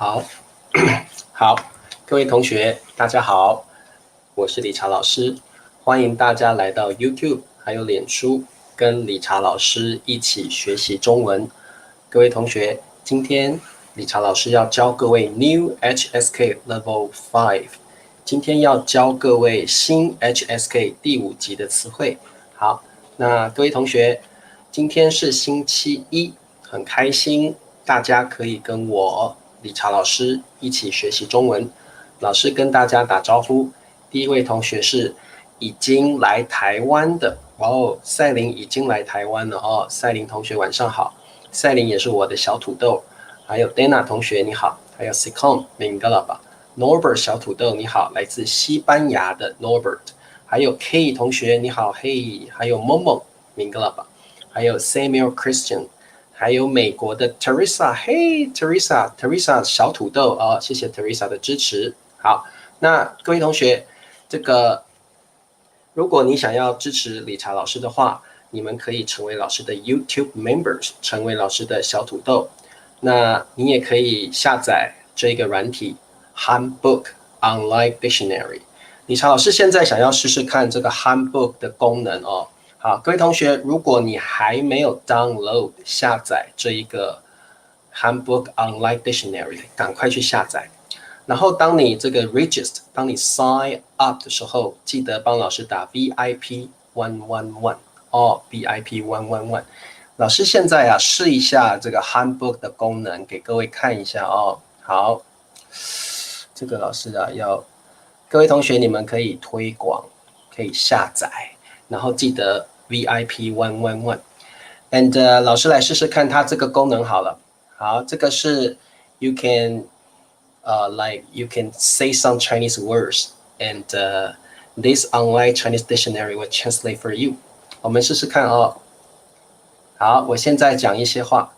好，好，各位同学，大家好，我是理查老师，欢迎大家来到 YouTube 还有脸书，跟理查老师一起学习中文。各位同学，今天理查老师要教各位 New HSK Level 5，今天要教各位新 HSK 第5级的词汇。好，那各位同学，今天是星期一，很开心大家可以跟我理查老师一起学习中文。老师跟大家打招呼，第一位同学是已经来台湾的哦，赛琳已经来台湾了哦，赛琳同学晚上好。赛琳也是我的小土豆，还有 Dana 同学你好，还有 Sicom Mingalaba Norbert 小土豆你好，来自西班牙的 Norbert， 还有 K 同学你好，嘿，还有 Momo Mingalaba， 还有 Samuel Christian， 还有美国的 Teresa， 嘿 Teresa 小土豆哦，谢谢 Teresa 的支持。好，那各位同学，这个如果你想要支持理查老师的话，你们可以成为老师的 YouTube members， 成为老师的小土豆。那你也可以下载这个软体 Handbook Online Dictionary。理查老师现在想要试试看这个 Handbook 的功能哦。好，各位同学，如果你还没有 download 下载这一个 Handbook Online Dictionary， 赶快去下载。然后当你这个 register， 当你 sign up 的时候，记得帮老师打 VIP 111哦 ，VIP 111。老师现在试一下这个 handbook 的功能，给各位看一下哦。好，这个老师要各位同学你们可以推广，可以下载，然后记得 VIP 111。And 老师来试试看它这个功能好了。好，这个是 you can。like you can say some Chinese words, and this online Chinese dictionary will translate for you. 我们试试看哦。好，我现在讲一些话。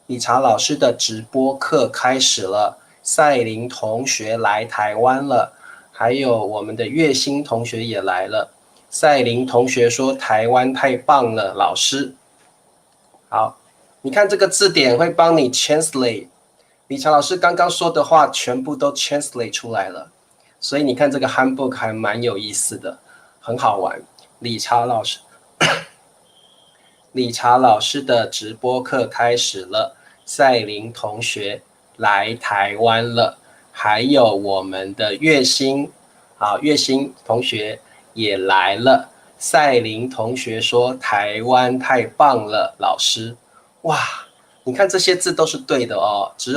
理查老师的直播课开始了，赛琳同学来台湾了，还有我们的月星同学也来了。赛琳同学说台湾太棒了，老师。好，你看这个字典会帮你 translate。理查老师刚刚说的话全部都 translate 出来了，所以你看这个 handbook 还蛮有意思的，很好玩。理查老师的直播课开始了，赛琳同学来台湾了，还有我们的月星同学也来了。赛琳同学说台湾太棒了，老师。哇！你看这些字都是对的哦，只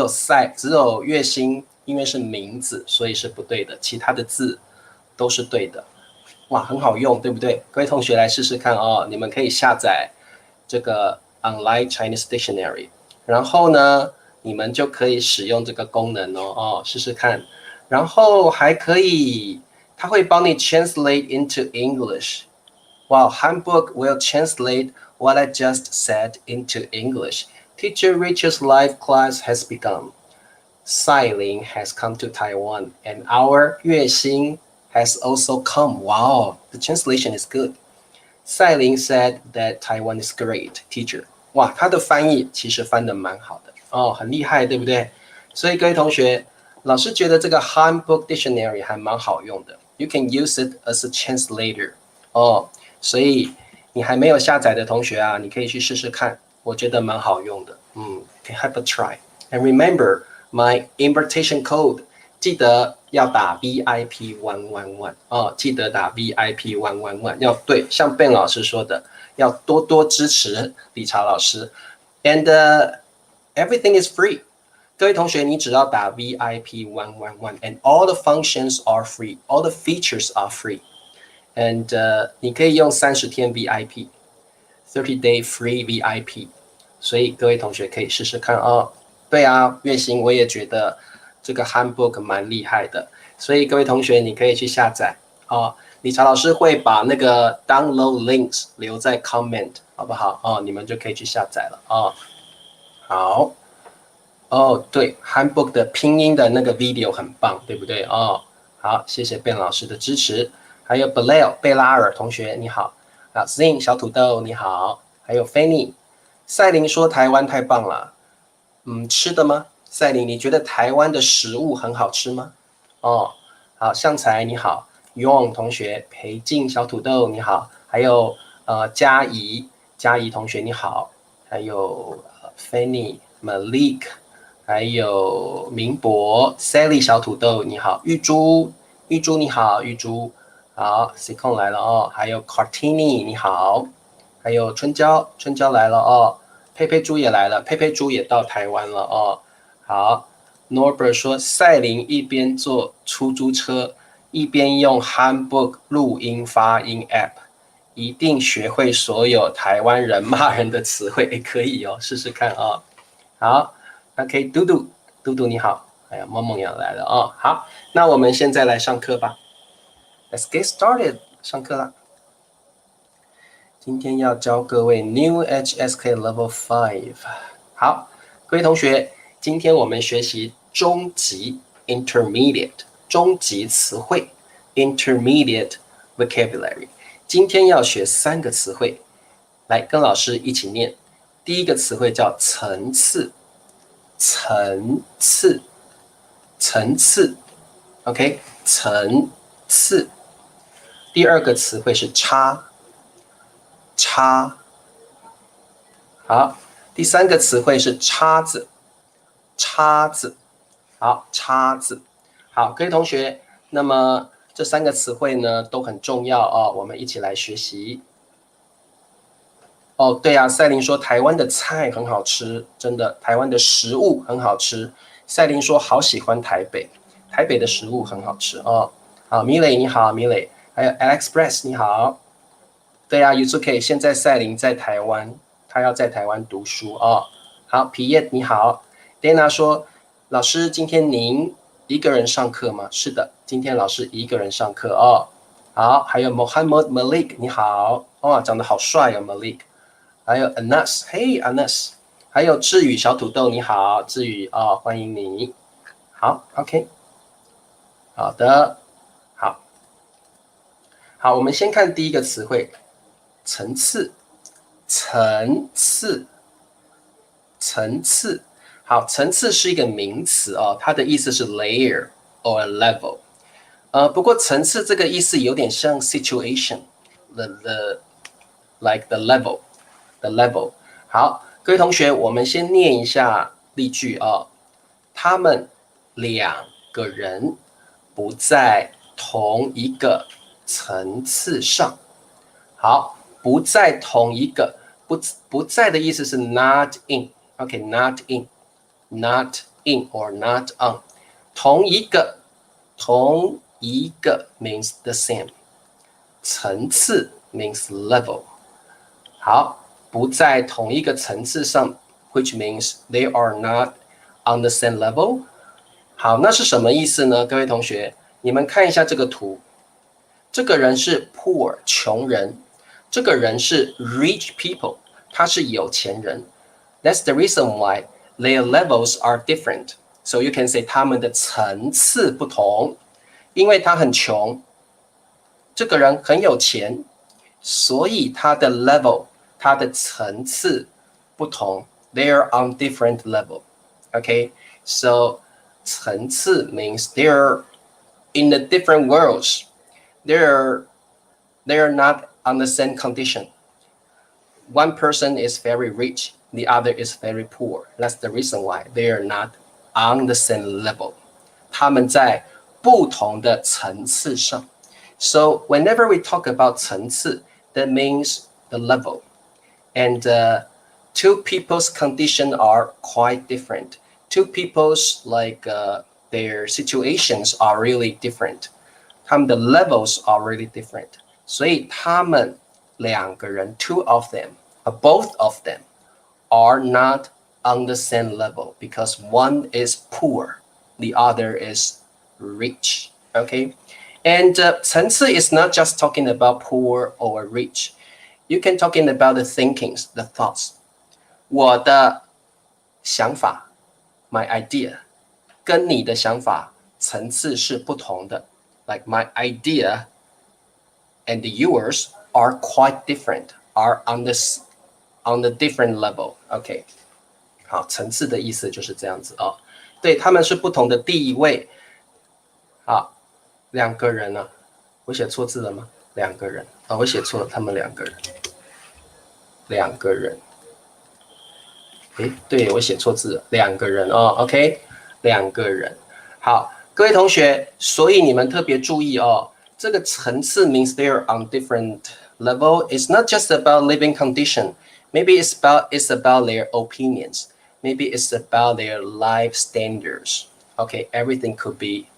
有月星，因为是名字，所以是不对的，其他的字都是对的。哇，很好用，对不对？各位同学来试试看哦，你们可以下载这个 Online Chinese Dictionary， 然后呢，你们就可以使用这个功能哦，试试看。然后还可以，它会帮你 translate into English。Wow, handbook will translate what I just said into English.Teacher Richard's live class has begun. Sailing has come to Taiwan, and our Yuexing has also come. Wow, the translation is good. Sailing said that Taiwan is great, teacher. 哇，他的翻译其实翻得蛮好的哦，很厉害，对不对？所以各位同学，老师觉得这个 Handbook Dictionary 还蛮好用的。You can use it as a translator. 哦，所以你还没有下载的同学啊，你可以去试试看。我觉得蛮好用的，can have a try. And remember my invitation code， 记得要打 VIP 111哦，记得打 VIP 111，要对，像 Ben 老师说的，要多多支持理查老师。And everything is free. 各位同学，你只要打 VIP 111 and all the functions are free, all the features are free. And 你可以用30天 VIP。30-day free VIP， 所以各位同学可以试试看哦。对啊，月星我也觉得这个 handbook 蛮厉害的，所以各位同学你可以去下载哦。理查老师会把那个 download links 留在 comment， 好不好？哦，你们就可以去下载了哦。好，哦，对 ，handbook 的拼音的那个 video 很棒，对不对？哦，好，谢谢 Ben 老师的支持，还有 贝拉尔同学你好。Zing 小土豆你好，还有 Fanny， 赛琳说台湾太棒了，吃的吗？赛琳，你觉得台湾的食物很好吃吗？哦，好，向才你好，Yong 同学，裴静小土豆你好，还有嘉怡同学你好，还有Fanny Malik， 还有明博 Sally 小土豆你好，玉珠你好，玉珠好 C 控来了哦，还有 Cartini 你好，还有春娇来了哦，佩佩猪也来了，佩佩猪也到台湾了哦，好。Norbert 说，赛琳一边坐出租车，一边用 Handbook 录音发音 App， 一定学会所有台湾人骂人的词汇。也可以哦，试试看哦。好 ，OK， 嘟嘟你好，哎呀，梦梦也来了哦。好，那我们现在来上课吧。Let's get started， 上课啦。今天要教各位 New HSK Level 5。好，各位同学，今天我们学习中级 Intermediate 中级词汇 Intermediate Vocabulary。今天要学3个词汇，来跟老师一起念。第一个词汇叫层次，层次 ，OK， 层次。第二个词汇是差。好，第3个词汇是叉子，好，叉子，好，各位同学，那么这3个词汇呢都很重要哦，我们一起来学习。哦，对啊，赛琳说台湾的菜很好吃，真的，台湾的食物很好吃。赛琳说好喜欢台北，台北的食物很好吃哦。好，米磊你好，米磊，还有 AlexPress 你好。对啊 ，Yuzuki， 现在赛琳在台湾，他要在台湾读书哦。好，皮叶你好 ，Dana 说，老师，今天您一个人上课吗？是的，今天老师一个人上课哦。好，还有 Mohammed Malik 你好，哇，长得好帅哦 Malik。还有 Anas， 嘿 Anas， 还有志宇小土豆你好，志宇哦，欢迎你。好 ，OK， 好的，好，我们先看第一个词汇。层次，层次，层次。好，层次是一个名词哦，它的意思是 layer or level。不过层次这个意思有点像 situation，the like the level。好，各位同学，我们先念一下例句哦。他们2个人不在同一个层次上。好。不在同一个，不在的意思是 not in，OK，not in，not in or not on， 同一个 means the same， 层次 means level。好，不在同一个层次上 ，which means they are not on the same level。好，那是什么意思呢？各位同学，你们看一下这个图，这个人是 poor 穷人。这个人是 rich people， 他是有钱人。That's the reason why their levels are different. So you can say 他们的层次不同，因为他很穷，这个人很有钱，所以他的 level， 他的层次不同。They're on different level. Okay, so 层次 means they're in the different worlds. They're not on the same condition. One person is very rich, the other is very poor. That's the reason why they are not on the same level. 他们在不同的层次上。So whenever we talk about 层次, that means the level. And two people's condition are quite different. Two people's their situations are really different. 他们的 levels are really different. 所以他们2个人 two of them, both of them are not on the same level because one is poor, the other is rich. Okay, and 层次 is not just talking about poor or rich. You can talking about the thinkings, the thoughts. 我的想法 my idea 跟你的想法层次是不同的。Like my idea and yours are quite different, are on the different level. OK， 好，层次的意思就是这样子哦。对，他们是不同的地位。好，2个人啊，我写错字了吗？2个人啊，我写错了，他们2个人，2个人。诶，对，我写错字了，2个人哦 ，OK，2个人。好，各位同学，所以你们特别注意哦，这个层次 means they're on different level. It's not just about living condition. Maybe it's about their opinions. Maybe it's about their life standards. Okay, everything could be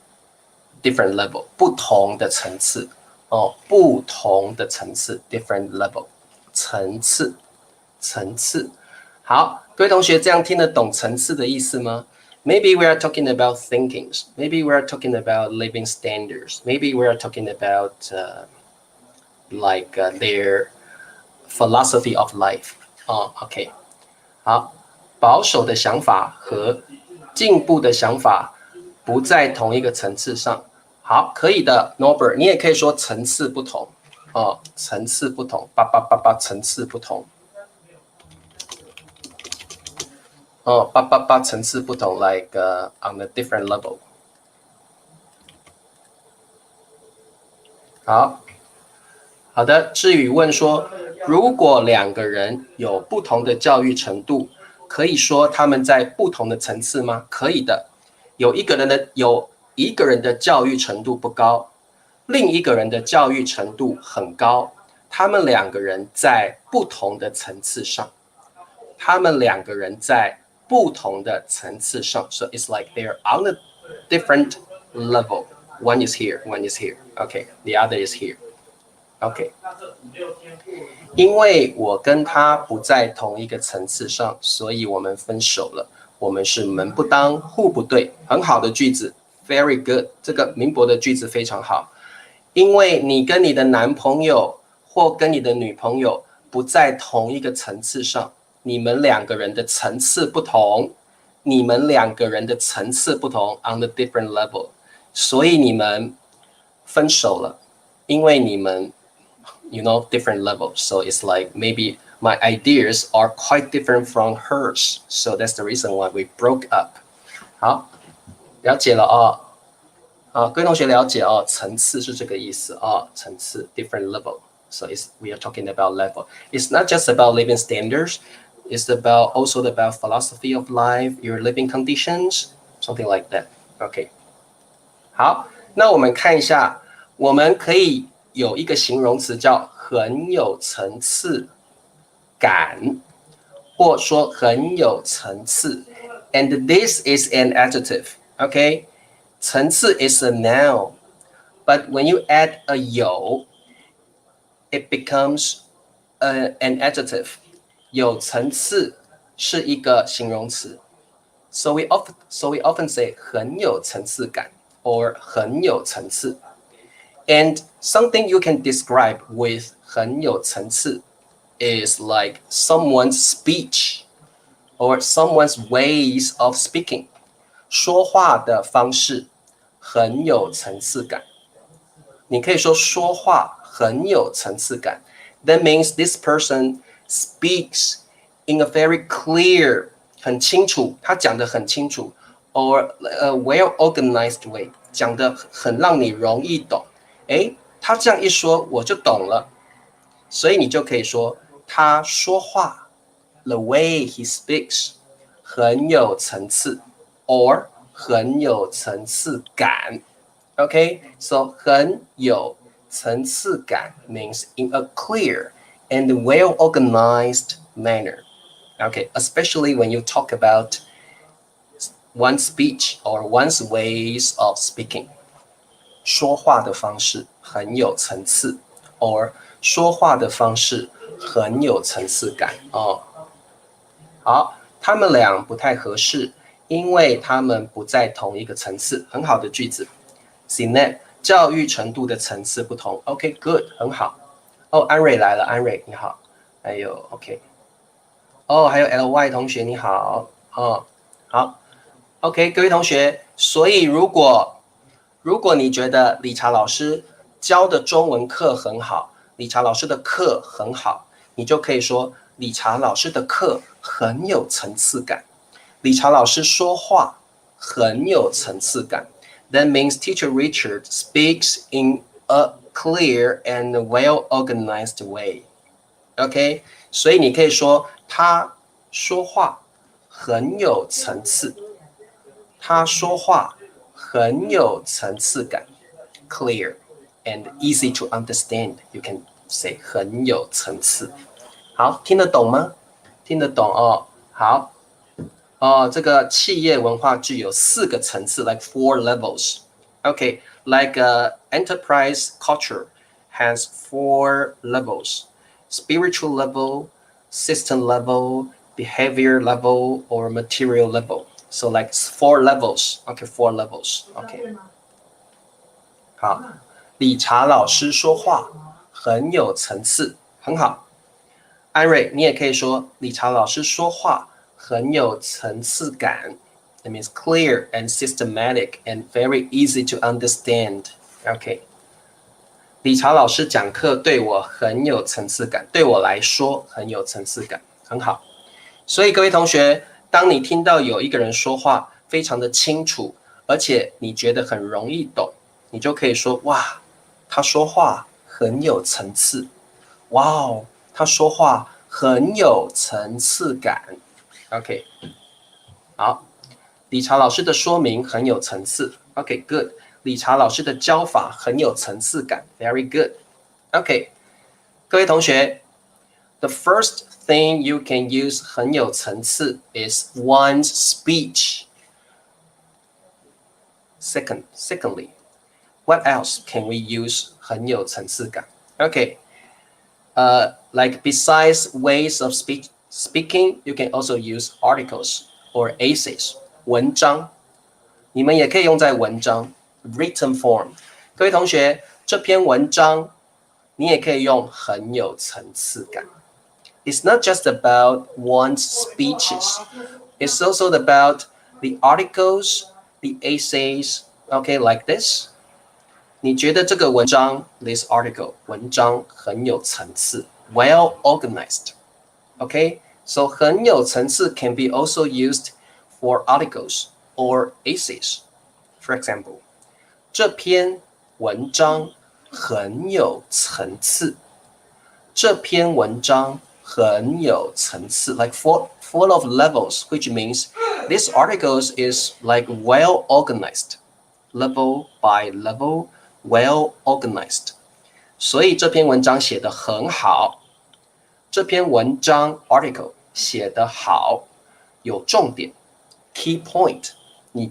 different level. 不同的层次哦，不同的层次 different level 层次。好，各位同学，这样听得懂层次的意思吗？Maybe we are talking about thinkings. Maybe we are talking about living standards. Maybe we are talking about their philosophy of life. OK. 好，保守的想法和进步的想法不在同一个层次上。好，可以的 ，Norbert， 你也可以说层次不同层次不同，层次不同。层次不同 ，like on a different level。好的。志宇问说，如果2个人有不同的教育程度，可以说他们在不同的层次吗？可以的。有一个人的教育程度不高，另一个人的教育程度很高，他们2个人在不同的层次上。So it's like they're on a different level. One is here, one is here. Okay, the other is here. OK， 因为我跟他不在同一个层次上，所以我们分手了。我们是门不当户不对，很好的句子 ，very good。这个明博的句子非常好。因为你跟你的男朋友或跟你的女朋友不在同一个层次上，你们2个人的层次不同，on the different level， 所以你们分手了，因为你们。different levels. So it's like maybe my ideas are quite different from hers. So that's the reason why we broke up. 好，了解了各位同学了解层次是这个意思层次 different level. So we are talking about level. It's not just about living standards. It's also about philosophy of life, your living conditions, something like that. OK. 好，那我们看一下，我们可以。有一个形容词叫很有层次感，或说很有层次 ，and this is an adjective. OK， 层次 is a noun, but when you add a 有 it becomes an adjective. 有层次是一个形容词 ，so we often say 很有层次感 or 很有层次。And something you can describe with 很有层次 is like someone's speech or someone's ways of speaking. 说话的方式很有层次感。你可以说说话很有层次感。That means this person speaks in a very clear, 很清楚，他讲得很清楚 or a well-organized way, 讲得很让你容易懂。他这样一说我就懂了，所以你就可以说他说话 the way he speaks 很有层次 or 很有层次感 OK so 很有层次感 means in a clear and well organized manner OK especially when you talk about one's speech or one's ways of speaking说话的方式很有层次 or 说话的方式很有层次感好，他们俩不太合适，因为他们不在同一个层次。很好的句子 CNET 教育程度的层次不同 OK good 很好安瑞来了，安瑞你好，还有 OK 还有 LY 同学你好好 OK 各位同学，所以如果你觉得理查老师教的中文课很好，理查老师的课很好，你就可以说理查老师的课很有层次感，理查老师说话很有层次感。That means Teacher Richard speaks in a clear and well-organized way. OK， 所以你可以说他说话很有层次，他说话很有层次感 ，clear and easy to understand. You can say 很有层次。好，听得懂吗？听得懂哦。好。这个企业文化具有4个层次 like 4 levels. Okay, like enterprise culture has 4 levels. Spiritual level, system level, behavior level, or material level. So like 4 levels. Okay, 4 levels. Okay. 好，理查老师说话很有层次，很好。安瑞，你也可以说理查老师说话很有层次感。That means clear and systematic and very easy to understand. OK， 理查老师讲课对我很有层次感，对我来说很有层次感，很好。所以各位同学，当你听到有一个人说话非常的清楚，而且你觉得很容易懂，你就可以说哇，他说话很有层次。哇哦，他说话很有层次感。OK， 好，理查老师的说明很有层次。OK, good. 理查老师的教法很有层次感。Very good. OK， 各位同学 ，the first thing you can use 很有层次 is one's speech. Secondly, what else can we use 很有层次感 ？OK. Like besides ways of speaking, you can also use articles or essays. 文章，你们也可以用在文章 written form。各位同学，这篇文章你也可以用很有层次感。It's not just about one's speeches. It's also about the articles, the essays. Okay, like this. 你觉得这个文章 this article 文章很有层次 well organized. Okay, so 很有层次 can be also used for articles or essays. For example, 这篇文章很有层次。这篇文章很有层次 like full of levels, which means this article is like well organized, level by level, well organized. 所以这篇文章写得很好。这篇文章 article 写得好，有重点 key point， 你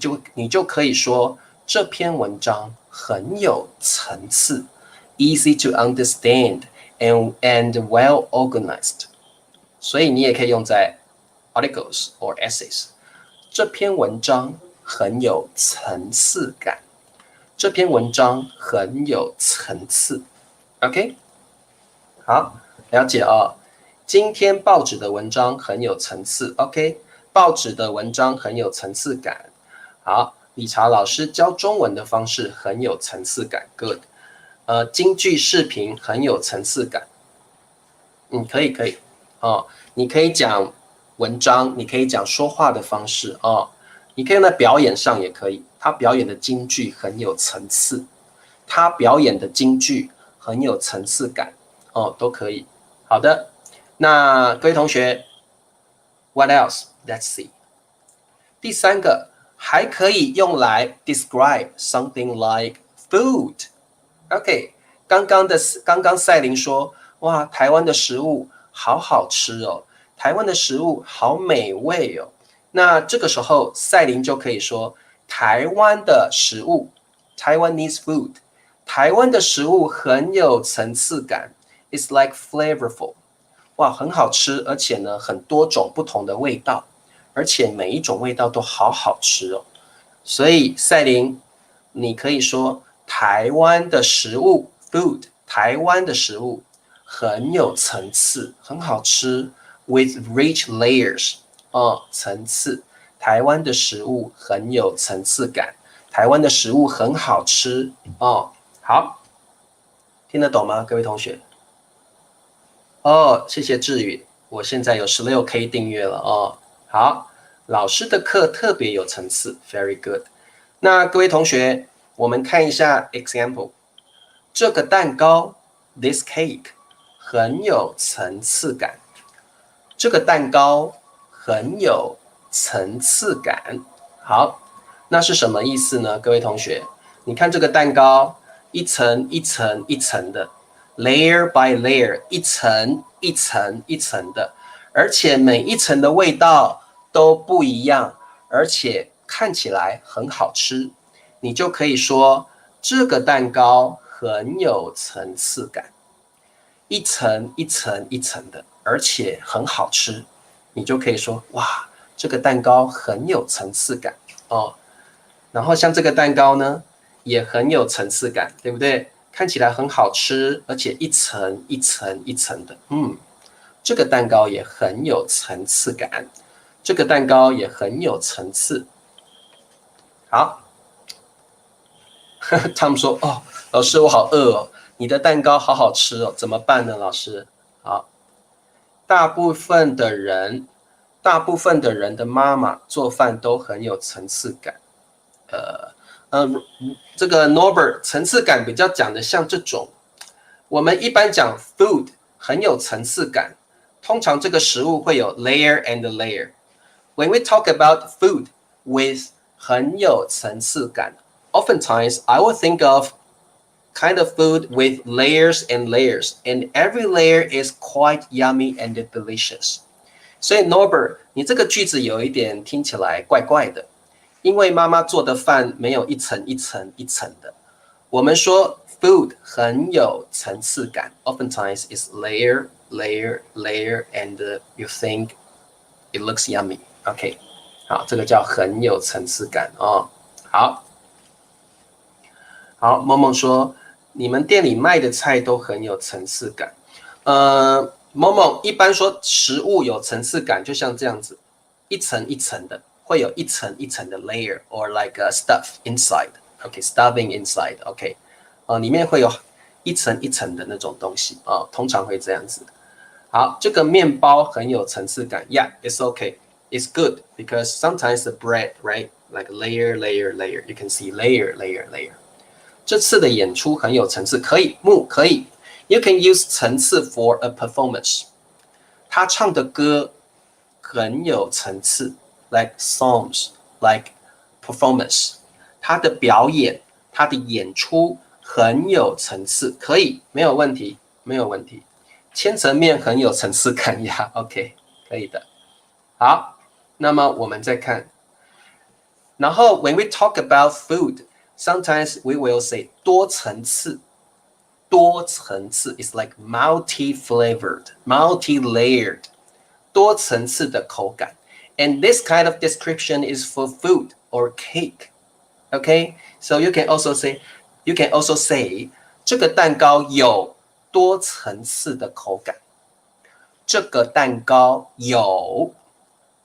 就可以说这篇文章很有层次 easy to understand and well organized。所以你也可以用在 articles or essays。这篇文章很有层次感。这篇文章很有层次。OK， 好，了解哦。今天报纸的文章很有层次。OK， 报纸的文章很有层次感。好，理查老师教中文的方式很有层次感。Good。京剧视频很有层次感。可以哦。你可以讲文章，你可以讲说话的方式哦。你可以用在表演上也可以。他表演的京剧很有层次，他表演的京剧很有层次感哦，都可以。好的，那各位同学 ，What else? Let's see。第三个还可以用来 describe something like food。OK， 刚刚赛琳说，哇，台湾的食物好好吃哦，台湾的食物好美味哦。那这个时候赛琳就可以说。台湾的食物 Taiwanese food 台湾的食物很有层次感 It's like flavorful 哇，很好吃，而且呢很多种不同的味道，而且每一种味道都好好吃哦。所以赛琳，你可以说台湾的食物 food 台湾的食物很有层次，很好吃 with rich layers 层次。台湾的食物很有层次感，台湾的食物很好吃哦。好，听得懂吗，各位同学？谢谢志宇，我现在有16K 订阅了哦。好，老师的课特别有层次 ，very good。那各位同学，我们看一下 example， 这个蛋糕 ，this cake 很有层次感。这个蛋糕很有层次感。好，那是什么意思呢？各位同学，你看这个蛋糕，一层一层一层的 ，layer by layer， 一层一层一层的，而且每一层的味道都不一样，而且看起来很好吃，你就可以说这个蛋糕很有层次感。一层一层一层的，而且很好吃，你就可以说哇，这个蛋糕很有层次感哦。然后像这个蛋糕呢，也很有层次感，对不对？看起来很好吃，而且一层一层一层的，这个蛋糕也很有层次感，这个蛋糕也很有层次。好，他们说哦，老师我好饿哦，你的蛋糕好好吃哦，怎么办呢，老师？好。大部分的人的妈妈做饭都很有层次感。这个 Norbert 层次感比较讲的像这种，我们一般讲 food 很有层次感，通常这个食物会有 layer and layer。When we talk about food with 很有层次感 oftentimes I will think of kind of food with layers and layers, and every layer is quite yummy and delicious. 所以 Norbert， 你这个句子有一点听起来怪怪的，因为妈妈做的饭没有一层一层一层的。我们说 food 很有层次感 ，oftentimes is layer, layer, layer, and you think it looks yummy. OK， 好，这个叫很有层次感哦。好，梦梦说。你们店里卖的菜都很有层次感。某某一般说食物有层次感，就像这样子，一层一层的，会有一层一层的 layer or like a stuff inside。OK， stuffing inside。OK， 里面会有一层一层的那种东西啊，通常会这样子。好，这个面包很有层次感。Yeah, it's okay. It's good because sometimes the bread, right, like layer, layer, layer. You can see layer, layer, layer. 这次的演出很有层次，可以，可以。You can use 层次 for a performance。他唱的歌很有层次 ，like songs, like performance。他的表演，他的演出很有层次，可以，没有问题，没有问题。千层面很有层次感呀，OK， 可以的。好，那么我们再看，然后 when we talk about food。Sometimes we will say 多层次，多层次 is like multi-flavored, multi-layered， 多层次的口感。And this kind of description is for food or cake. Okay, so you can also say 这个蛋糕有多层次的口感。这个蛋糕有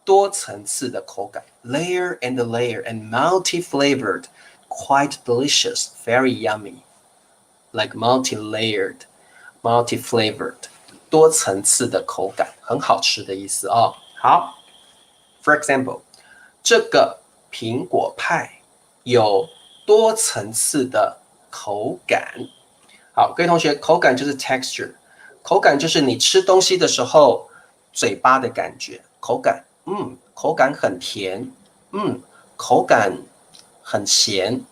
多层次的口感 ，layer and layer and multi-flavored。Quite delicious, very yummy, like multi-layered, multi-flavored， 多层次的口感，很好吃的意思哦。好 ，For example， 这个苹果派有多层次的口感。好，各位同学，口感就是 texture， 口感就是你吃东西的时候嘴巴的感觉，口感，口感很甜，口感很咸，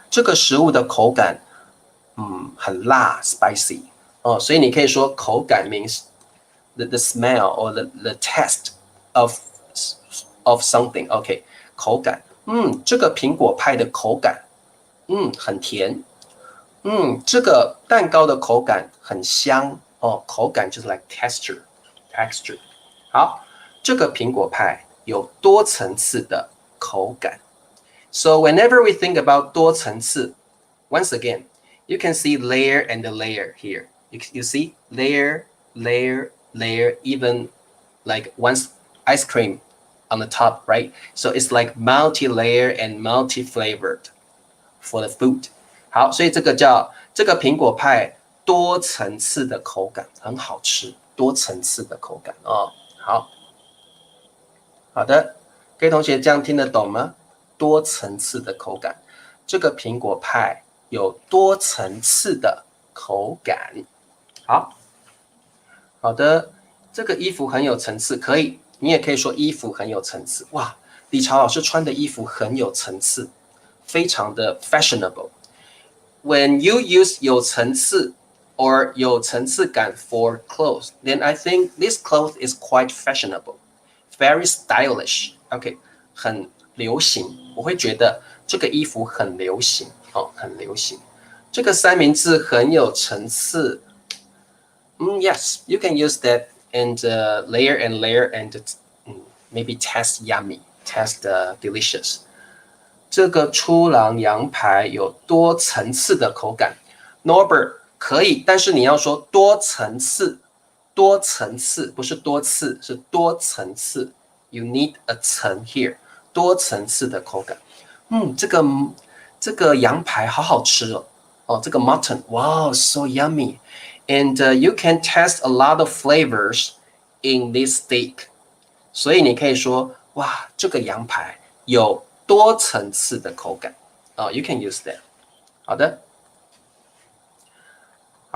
这个食物的口感，很辣 ，spicy， 哦，所以你可以说口感 means the smell or the taste of something，OK， 口感，这个苹果派的口感，很甜，这个蛋糕的口感很香，哦，口感就是 like texture，好，这个苹果派有多层次的口感。So whenever we think about 多层次 once again, you can see layer and layer here. You see layer, layer, layer, even like one ice cream on the top, right? So it's like multi-layer and multi-flavored for the food. 好，所以这个叫这个苹果派多层次的口感，很好吃，多层次的口感哦。好的。各位同学这样听得懂吗？多层次的口感，这个苹果派有多层次的口感。好的，这个衣服很有层次，可以，你也可以说衣服很有层次。哇，理查老师穿的衣服很有层次，非常的 fashionable。When you use 有层次 or 有层次感 for clothes, then I think this cloth is quite fashionable, very stylish. OK， 很流行，我会觉得这个衣服很流行哦，很流行。这个三明治很有层次。Yes, you can use that and layer and layer and maybe taste yummy, taste delicious. 这个出狼羊排有多层次的口感。Norbert 可以，但是你要说多层次，多层次不是多次，是多层次。You need a 层 here， 多层次的口感。这个羊排好好吃哦。哦，这个 mutton, wow, so yummy. And you can test a lot of flavors in this steak. 所以你可以说，哇，这个羊排有多层次的口感。You can use that. 好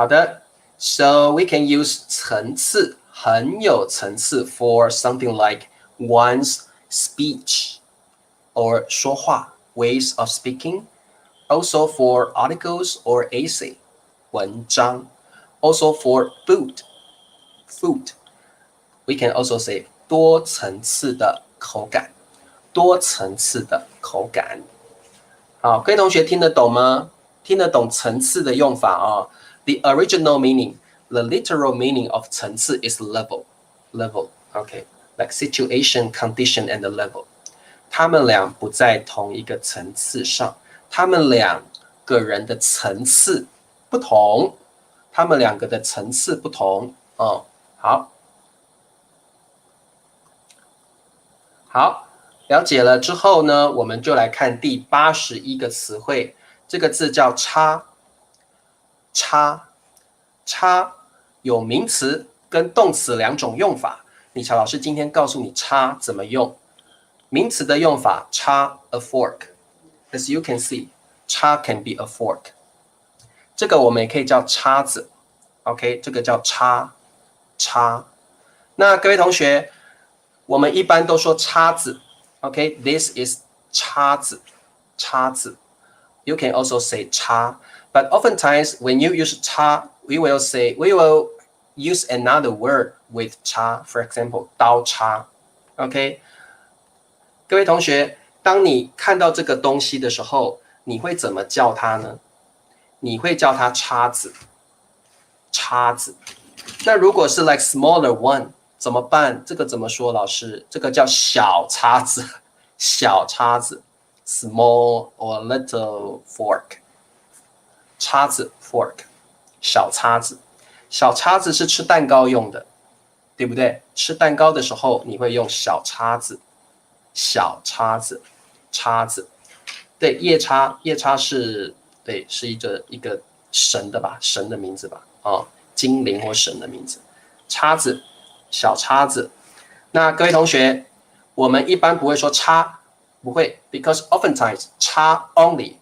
的。So we can use 层次，很有层次 for something like one's speech or 说话 ways of speaking. Also for articles or essay 文章。Also for food. We can also say 多层次的口感，多层次的口感。好，各位同学听得懂吗？听得懂层次的用法啊？The original meaning, the literal meaning of 层次 is level. Okay, like situation, condition, and level. 他们俩不在同一个层次上，他们两个人的层次不同。他们两个的层次不同好，了解了之后呢，我们就来看第81个词汇，这个字叫差。差有名词跟动词两种用法。理查老师今天告诉你差怎么用。名词的用法，差 a fork. As you can see, 差 can be a fork. 这个我们也可以叫叉子 ，OK， 这个叫叉。那各位同学，我们一般都说叉子 ，OK，this is 叉子。You can also say 叉 ，but oftentimes when you use 叉 we will use another word with 叉 for example 刀叉 ，OK。各位同学，当你看到这个东西的时候，你会怎么叫它呢？你会叫它叉子。那如果是 like smaller one 怎么办？这个怎么说？老师，这个叫小叉子。small or little fork。叉子 fork， 小叉子。小叉子是吃蛋糕用的，对不对？吃蛋糕的时候你会用小叉子。对，夜叉是，对，是一个神的吧，神的名字吧，精灵或神的名字。叉子，小叉子。那各位同学，我们一般不会说叉，不会 ，because oftentimes 叉 only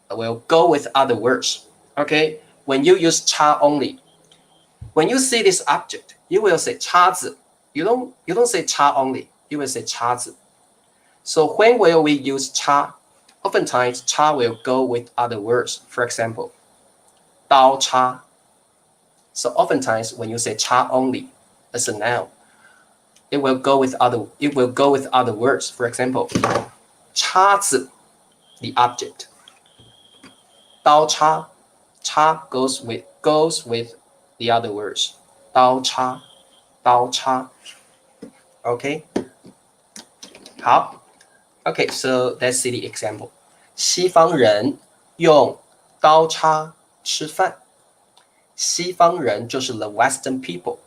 will go with other words. Okay, when you use 叉 only, when you see this object, you will say 叉子。You don't say 叉 only, you will say 叉子。So when will we use 叉? Oftentimes, 叉 will go with other words. For example, 刀叉。So oftentimes, when you say 叉 only as a noun, it will go with other words. For example, 叉子 the object. 刀叉 goes with the other words. 刀叉 Okay. 好。Okay, so let's see the example. 西方人用刀叉吃饭。西方人就是 the Western people.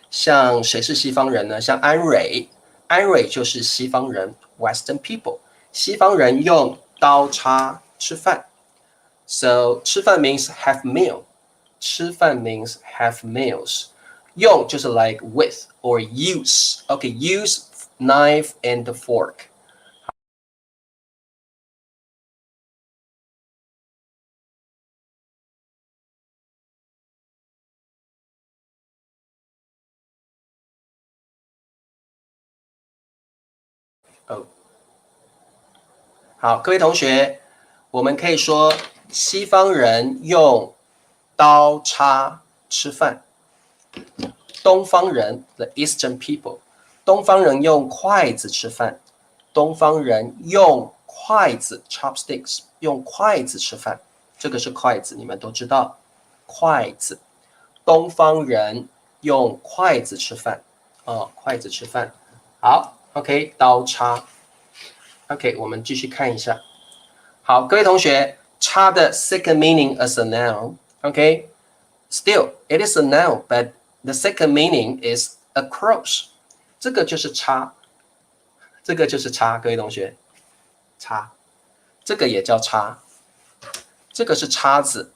像谁是西方人呢？像安蕊就是西方人 Western people. 西方人用刀叉吃饭。So 吃饭 means have meal. 吃饭 means have meals. 用就是 like with or use. Okay, use knife and fork。哦，好，各位同学，我们可以说西方人用刀叉吃饭，东方人 the Eastern people， 东方人用筷子吃饭，东方人用筷子 chopsticks 用筷子吃饭，这个是筷子，你们都知道，筷子，东方人用筷子吃饭，筷子吃饭，好 ，OK， 刀叉 ，OK， 我们继续看一下。好，各位同学，叉的 second meaning as a noun，OK，still it is a noun, but the second meaning is across。这个就是叉，这个就是叉，各位同学，叉，这个也叫叉，这个是叉子，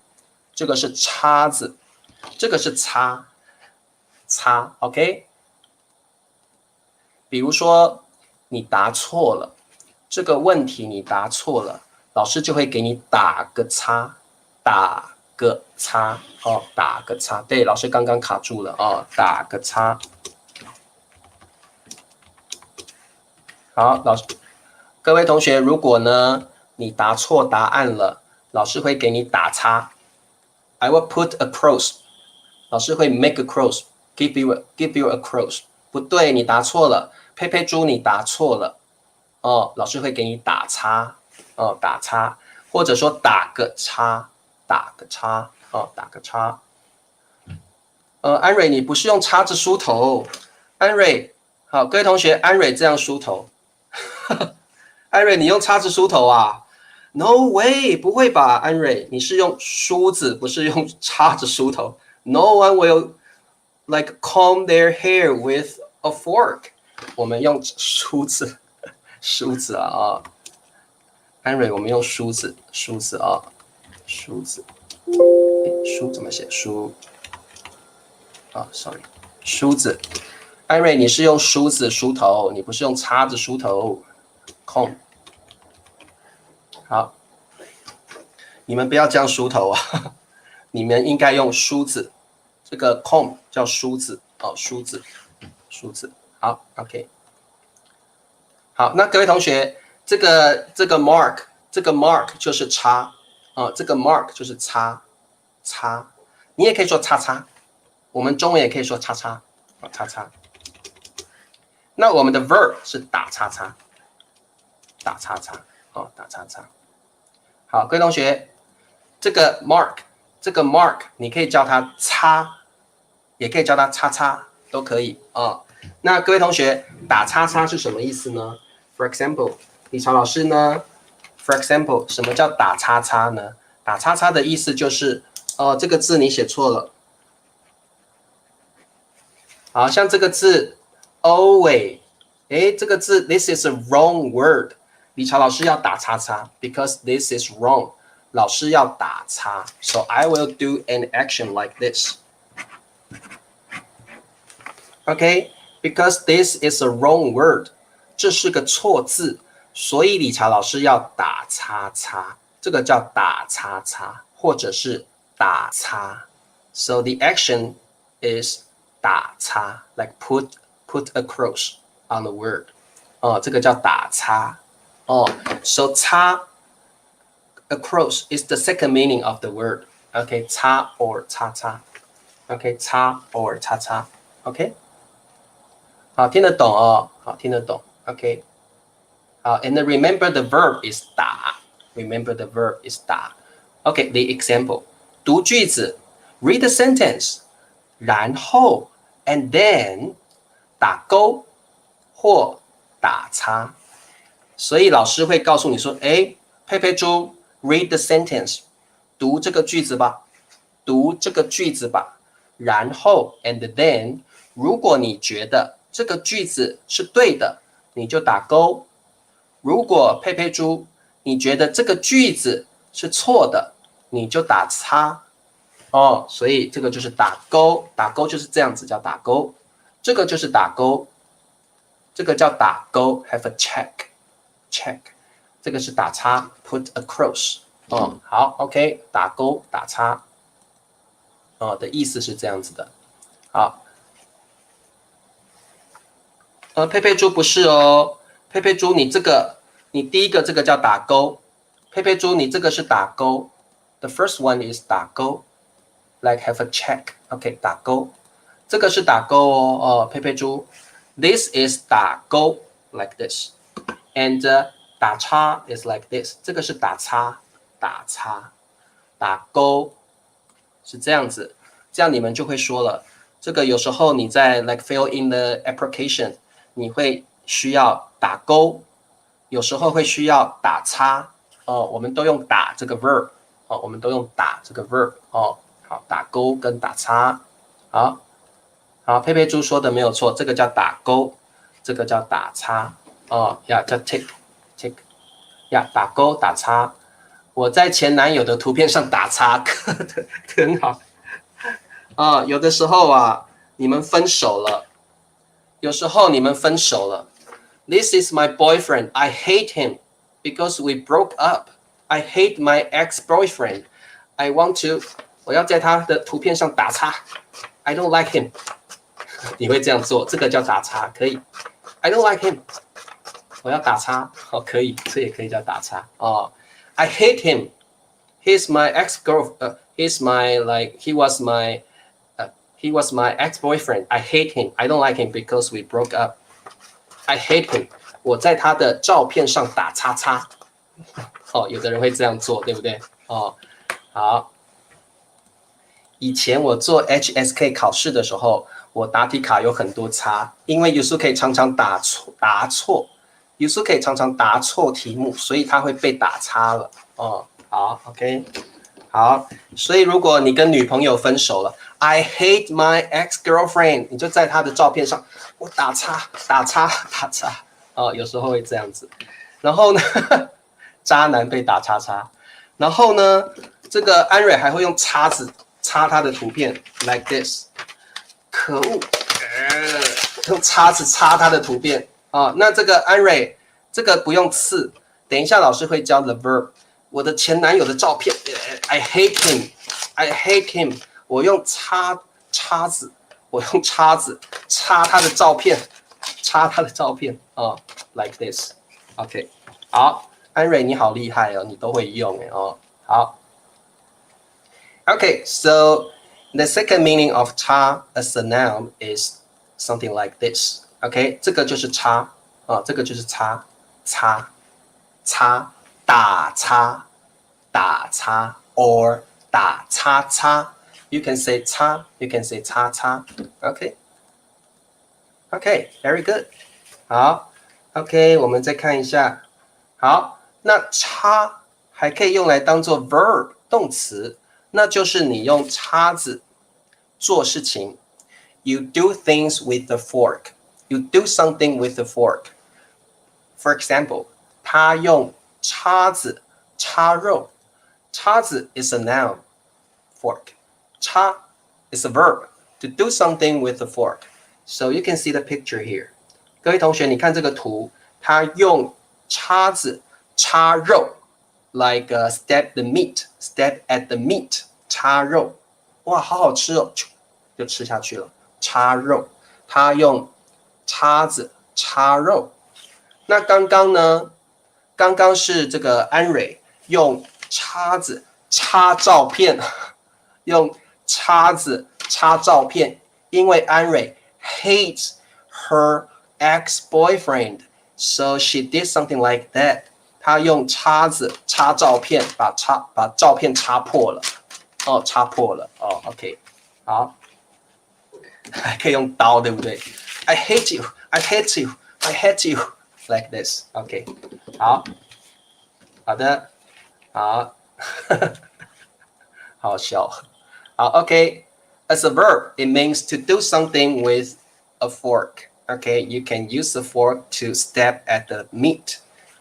这个是叉子，这个是叉，叉 ，OK。比如说你答错了，这个问题你答错了。老师就会给你打个叉，打个叉，哦，打个叉。对，老师刚刚卡住了哦，打个叉。好，各位同学，如果呢你答错答案了，老师会给你打叉。I will put a cross。老师会 make a cross，give you a cross。不对，你答错了。佩佩猪，你答错了。哦，老师会给你打叉。哦，打叉，或者说打个叉，打个叉，哦，打个叉。安蕊，你不是用叉子梳头？安蕊，好，各位同学，安蕊这样梳头。安蕊，你用叉子梳头啊 ？No way， 不会吧，安蕊，你是用梳子，不是用叉子梳头。No one will like comb their hair with a fork。我们用梳子，梳子啊。安蕊，我们用梳子，梳子啊，梳子，梳怎么写？梳啊 ，sorry， 梳子。安蕊，你是用梳子梳头，你不是用叉子梳头。comb， 好，你们不要这样梳头啊，你们应该用梳子。这个 comb 叫梳子哦，梳子，梳子。好 ，OK， 好，那各位同学。这个 mark 就是叉这个 mark 就是叉，你也可以说叉叉，我们中文也可以说叉叉，叉叉。那我们的 verb 是打叉叉，打叉叉，打叉叉。好，各位同学，这个 mark 你可以叫它叉，也可以叫它叉叉，都可以那各位同学，打叉叉是什么意思呢 ？For example。李朝老师呢 ？For example， 什么叫打叉叉呢？打叉叉的意思就是，这个字你写错了。好像这个字 always， 这个字 this is a wrong word。李朝老师要打叉叉 ，because this is wrong。老师要打叉 ，so I will do an action like this。Okay，because this is a wrong word， 这是个错字。所以理查老师要打叉叉，这个叫打叉叉，或者是打叉。So the action is 打叉 ，like put a cross on the word。这个叫打叉。So 叉 a cross is the second meaning of the word。OK， 叉 or 叉叉。OK， 叉 or 叉叉。OK， 好，听得懂哦，好，听得懂。OK。And then remember the verb is 打 ，remember the verb is 打。Okay, the example， 读句子 ，read the sentence， 然后 and then 打勾或打叉。所以老师会告诉你说，佩佩猪 ，read the sentence， 读这个句子吧，读这个句子吧。然后 and then， 如果你觉得这个句子是对的，你就打勾。如果佩佩猪，你觉得这个句子是错的，你就打叉。所以这个就是打勾，打勾就是这样子叫打勾，这个就是打勾。这个叫打勾 ，have a check，这个是打叉 ，put across。好 ，OK， 打勾打叉，的意思是这样子的。好，佩佩猪不是哦，佩佩猪你这个，你第一个这个叫打勾，佩佩猪你这个是打勾 ，the first one is 打勾 ，like have a check，OK， 打勾，这个是打勾哦，佩佩猪 ，this is 打勾 like this，and、打叉 is like this， 这个是打叉，打叉，打勾是这样子，这样你们就会说了。这个有时候你在 like fill in the application， 你会需要打勾，有时候会需要打叉我们都用打这个 verb 我们都用打这个 verb 好，打勾跟打叉，好，佩佩猪说的没有错，这个叫打勾，这个叫打叉叫 tick， 打勾打叉。我在前男友的图片上打叉，刻的很好有的时候你们分手了，有时候你们分手了。This is my boyfriend. I hate him because we broke up. I hate my ex-boyfriend. I want to， 我要在他的图片上打叉。I don't like him. 你会这样做，这个叫打叉，可以。I don't like him. 我要打叉，可以，这也可以叫打叉I hate him. He's my ex-girlfriend. He's my like he was my ex-boyfriend. I hate him. I don't like him because we broke up. I hate him. 我在他的照片上打叉叉。有的人会这样做，对不对？好。以前我做 HSK 考试的时候，我答题卡有很多叉，因为Yusuke常常答错，Yusuke常常答错题目，所以他会被打叉了。好 ，OK， 好，所以如果你跟女朋友分手了 ，I hate my ex-girlfriend， 你就在她的照片上，我打叉，有时候会这样子。然后呢，渣男被打叉叉。然后呢，这个安蕊还会用叉子插他的图片 ，like this， 可恶，用叉子插他的图片那这个安蕊，这个不用刺，等一下老师会教 the verb。我的前男友的照片 ，I hate him， 我用叉子插他的照片，like this，OK， 好，安蕊你好厉害你都会用好。Okay, so the second meaning of 叉 as a noun is something like this. Okay, 这个就是叉这个就是叉，打叉 or 打叉叉。You can say 叉 you can say 叉叉。Okay, very good. 好 ，OK， 我们再看一下。好，那叉还可以用来当做 verb 动词。那就是你用叉子做事情 ，You do things with the fork. You do something with the fork. For example, 他用叉子叉肉，叉子 is a noun, fork. 叉 is a verb to do something with the fork. So you can see the picture here. 各位同学，你看这个图，他用叉子叉肉。Like stab at the meat， 叉肉，哇，好好吃就吃下去了。叉肉，他用叉子叉肉。那刚刚呢？刚刚是这个安蕊用叉子插照片，用叉子插照片，因为安蕊 hates her ex-boyfriend, so she did something like that. 他用叉子插照片，把照片插破了，插破了，OK， 好，还可以用刀，对不对 ？I hate you, I hate you, I hate you, like this, OK， 好的，好，好笑，好 OK。As a verb, it means to do something with a fork. Okay, you can use the fork to stab at the meat.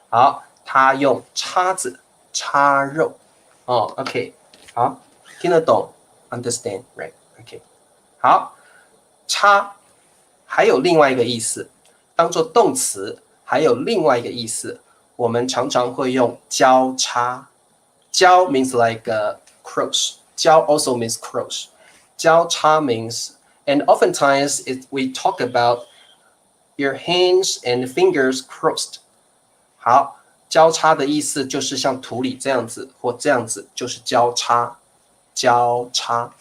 好。他用叉子叉肉OK， 好，听得懂 ，understand right？OK， 好，叉还有另外一个意思，当做动词，还有另外一个意思，我们常常会用交叉。交 means like cross. 交 also means cross. 交叉 means, and oftentimes we talk about your hands and fingers crossed. 好，交叉的意思就是像图里这样子或这样子，就是交叉。交叉。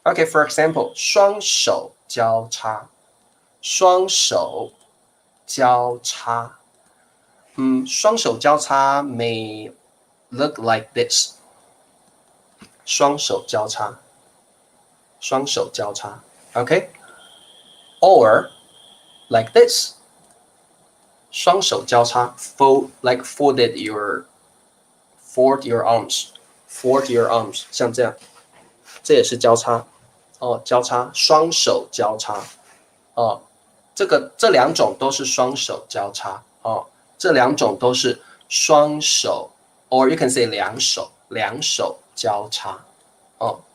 Okay, for example, 双手交叉。双手交叉。双手交叉 may look like this. 双手交叉。双手交叉。Okay? Or like this. 双手交叉 like fold your arms. Fold your arms. 像这样。这也是交叉。交叉。双手交叉。这两种都是双手交叉。这两种都是双手 or you can say 两手交叉。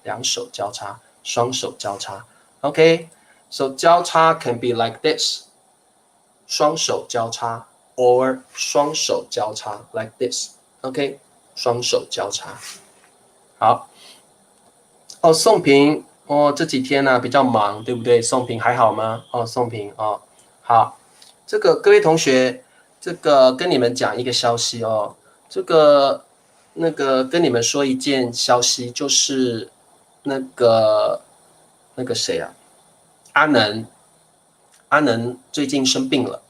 两手交叉。双手交叉。Okay? So 交叉 can be like this. 双手交叉 or 双手交叉 like this. Okay? 双手交叉。好。宋平，这几天呢比较忙，对不对？宋平还好吗？宋平，好。这个各位同学，这个跟你们讲一个消息哦。这个跟你们说一件消息，就是那个谁啊？阿能最近生病了。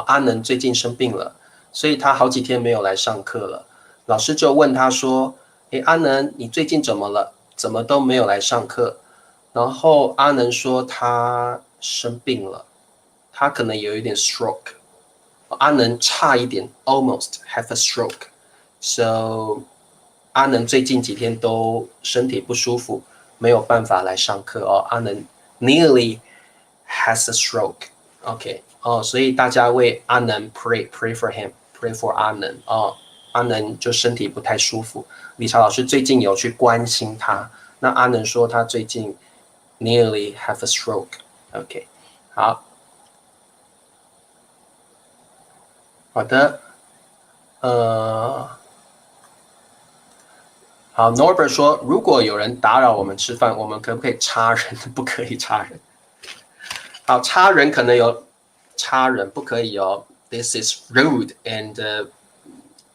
阿能最近生病了，所以他好几天没有来上课了。老师就问他说：“阿能，你最近怎么了？怎么都没有来上课？”然后阿能说他生病了，他可能有一点 stroke。阿能差一点 almost have a stroke. So 阿能最近几天都身体不舒服，没有办法来上课哦。阿能 nearly has a stroke. OK 所以大家为阿能 pray for him, pray for 阿能阿能就身体不太舒服。理查老师最近有去关心他，那阿能说他最近 nearly have a stroke. OK 好的。好 Norbert 说，如果有人打扰我们吃饭，我们可不可以插人？不可以插人。好，插人可能有插人不可以哦。This is rude and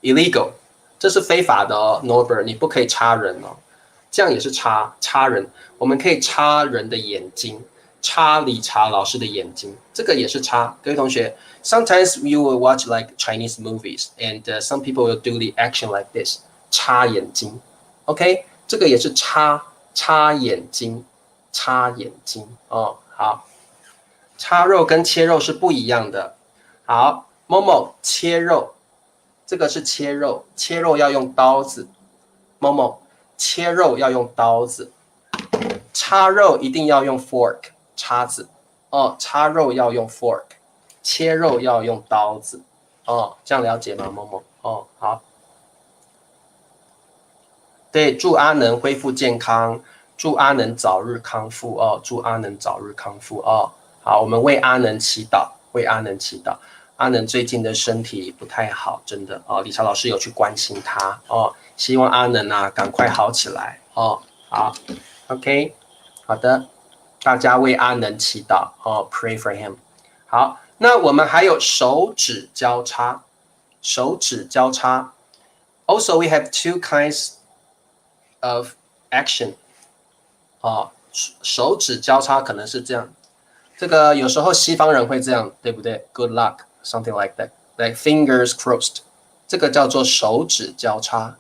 illegal. 这是非法的哦 Norbert 你不可以插人哦。这样也是插人。我们可以插人的眼睛，插理查老师的眼睛，这个也是插。各位同学 ，sometimes you will watch like Chinese movies and some people will do the action like this. 插眼睛 ，OK， 这个也是插眼睛。好，插肉跟切肉是不一样的。好 ，Momo 切肉，这个是切肉，切肉要用刀子。Momo 切肉要用刀子，插肉一定要用 fork 叉子。插肉要用 fork， 切肉要用刀子。这样了解吗，Momo？好。对，祝阿能恢复健康，祝阿能早日康复祝阿能早日康复好，我们为阿能祈祷，为阿能祈祷。阿能最近的身体不太好，真的理查老师有去关心他希望阿能赶快好起来好 ，OK， 好的，大家为阿能祈祷pray for him。好，那我们还有手指交叉，手指交叉。Also, we have two kinds of action 手指交叉可能是这样，这个有时候西方人会这样，对不对 ？Good luck, something like that, like fingers crossed， 这个叫做手指交叉，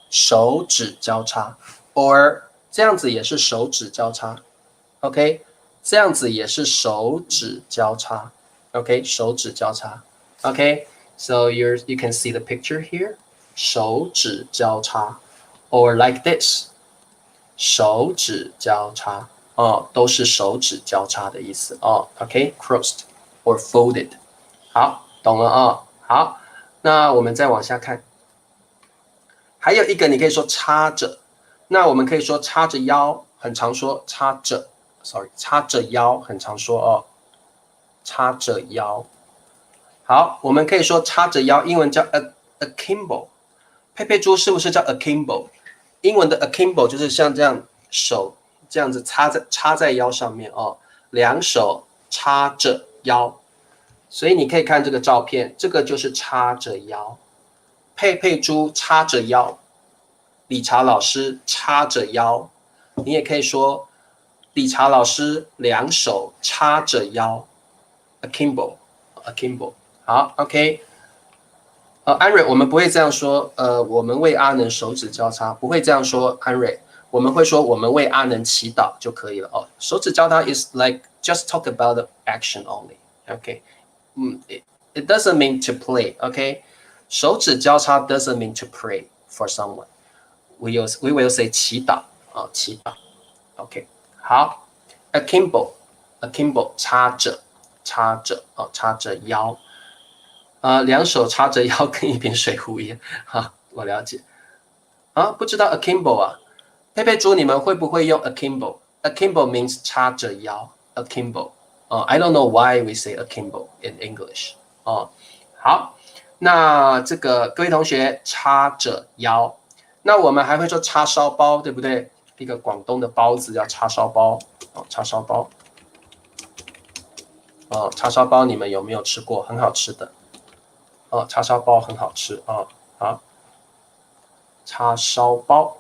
手指交叉 ，or 这样子也是手指交叉 ，OK， 这样子也是手指交叉 ，OK， 手指交叉 ，OK，so you can see the picture here， 手指交叉。Or like this， 手指交叉都是手指交叉的意思OK, crossed or folded。好，懂了好，那我们再往下看，还有一个你可以说插着，那我们可以说插着腰，很常说插着 ，sorry， 插着腰很常说插着腰好，我们可以说叉着腰，英文叫 akimbo。佩佩猪是不是叫 akimbo？ 英文的 akimbo 就是像这样手这样子插在腰上面哦，两手插着腰。所以你可以看这个照片，这个就是叉着腰。佩佩猪叉着腰，理查老师叉着腰。你也可以说理查老师两手叉着腰 ，akimbo。好 ，OK。安蕊，我们不会这样说。我们为阿能手指交叉，不会这样说。安蕊，我们会说我们为阿能祈祷就可以了。哦，手指交叉 is like just talk about the action only. OK，it doesn't mean to play. OK， 手指交叉 doesn't mean to pray for someone. We will say 祈祷啊，祈祷。OK， 好 ，akimbo 插着插着腰。两手插着腰，跟一瓶水壶一样。好，我了解。不知道 akimbo 啊？佩佩猪，你们会不会用 akimbo？Akimbo means 插着腰 ，akimbo。I don't know why we say akimbo in English。好，那这个各位同学插着腰，那我们还会说叉烧包，对不对？一个广东的包子叫叉烧包。叉烧包。叉烧包你们有没有吃过？很好吃的。叉烧包很好吃啊！好，叉烧包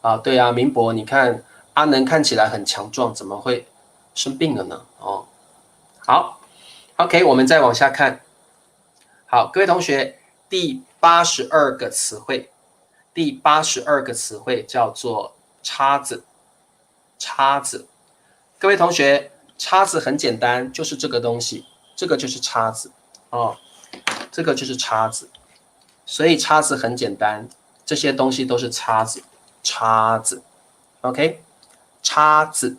啊！对啊，明博，你看阿能看起来很强壮，怎么会生病了呢？好 ，OK， 我们再往下看。好，各位同学，第82个词汇，叫做叉子。各位同学，叉子很简单，就是这个东西，这个就是叉子。这个就是叉子，所以叉子很简单，这些东西都是叉子，OK， 叉子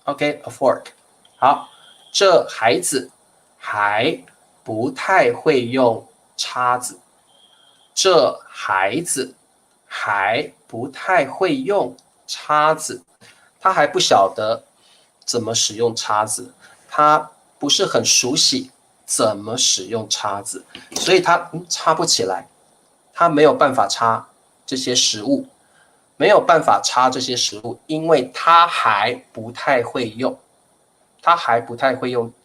，OK，a fork。好，这孩子还不太会用叉子，这孩子还不太会用叉子，他还不晓得怎么使用叉子，他不是很熟悉怎么使用叉子，所以他插不起来，他没有办法插这些食物，因为他还不太会用，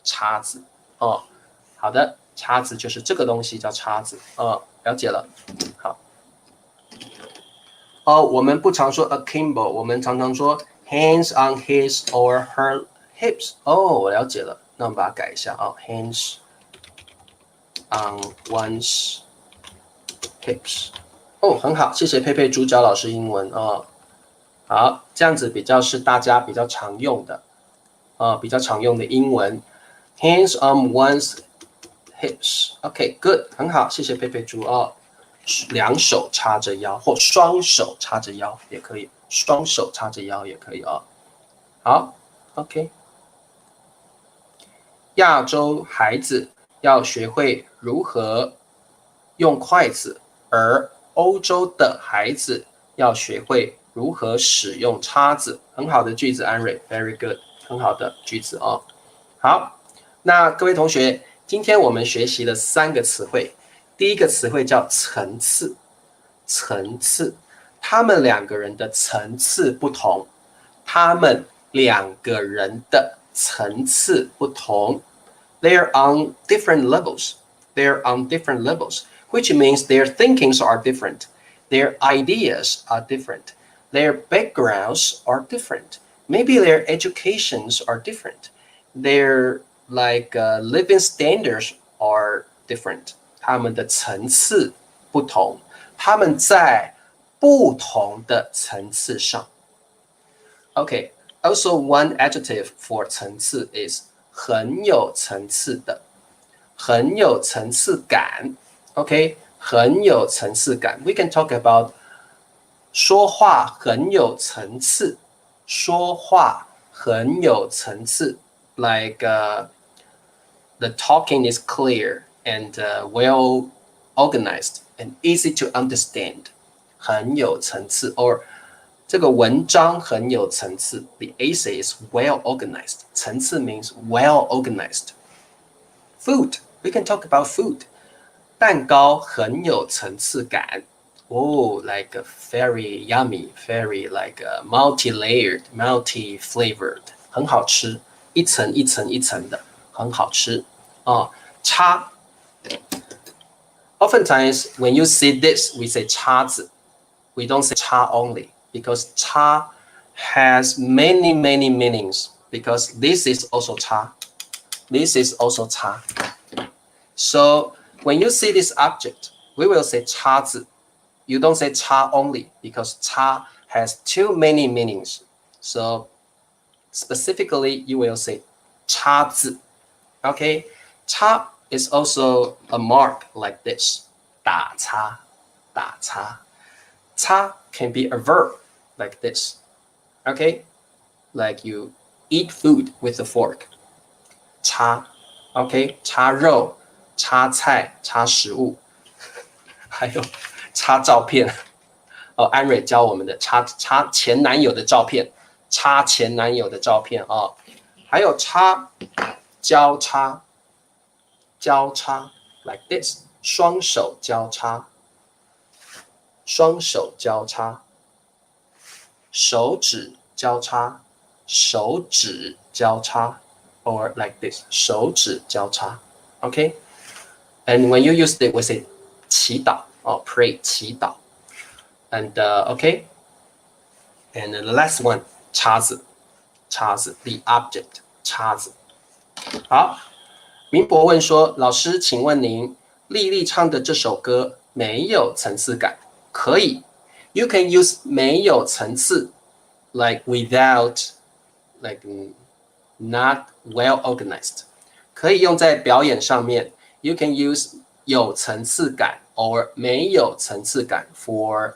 叉子。好的，叉子就是这个东西叫叉子。了解了。好。我们不常说 akimbo， 我们常常说 hands on his or her hips。我了解了。那我们把它改一下hands on one's hips。很好，谢谢佩佩猪教老师英文好，这样子比较是大家比较常用的英文 ，hands on one's hips。OK，good， 很好，谢谢佩佩猪两手插着腰或双手插着腰也可以，好 ，OK。亚洲孩子要学会如何用筷子，而欧洲的孩子要学会如何使用叉子。很好的句子，安蕊 ，very good， 很好的句子好，那各位同学，今天我们学习了3个词汇。第一个词汇叫层次，他们两个人的层次不同，They're on different levels. Which means their thinkings are different. Their ideas are different. Their backgrounds are different. Maybe their educations are different. Their living standards are different. 他们的层次不同，他们在不同的层次上。Okay, also one adjective for 层次 is 很有层次的，很有层次感。OK， 很有层次感。We can talk about 说话很有层次，like the talking is clear and well organized and easy to understand. 很有层次 or 这个文章很有层次。The essay is well organized. 层次 means well organized. Food, we can talk about food. 蛋糕很有层次感。Oh, like very yummy, very like multi-layered, multi-flavored. 很好吃，一层一层一层的，很好吃。叉。Oftentimes, when you see this, we say 叉子。We don't say 叉 only because 叉 has many, many meanings because this is also 叉. This is also 叉. So when you see this object, we will say 叉子. You don't say 叉 only because 叉 has too many meanings. So specifically, you will say 叉子. Okay? 叉 is also a mark like this. 打叉，打叉。叉 can be a verb like this. Okay? Like you eat food with a fork. 叉 OK? 叉肉，叉菜，叉食物。还有插照片。安蕊教我们的插前男友的照片，插前男友的照片啊。还有插交叉，交叉 like this. 双手交叉，双手交叉，手指交叉，手指交叉 or like this. 手指交叉 OK? And when you use it, we say 祈祷 or pray 祈祷 and OK? And the last one 叉子，叉子 the object 叉子。好，明博问说，老师，请问您丽丽唱的这首歌没有层次感？可以 ，you can use 没有层次 ，like without, like not well organized， 可以用在表演上面。You can use 有层次感 or 没有层次感 for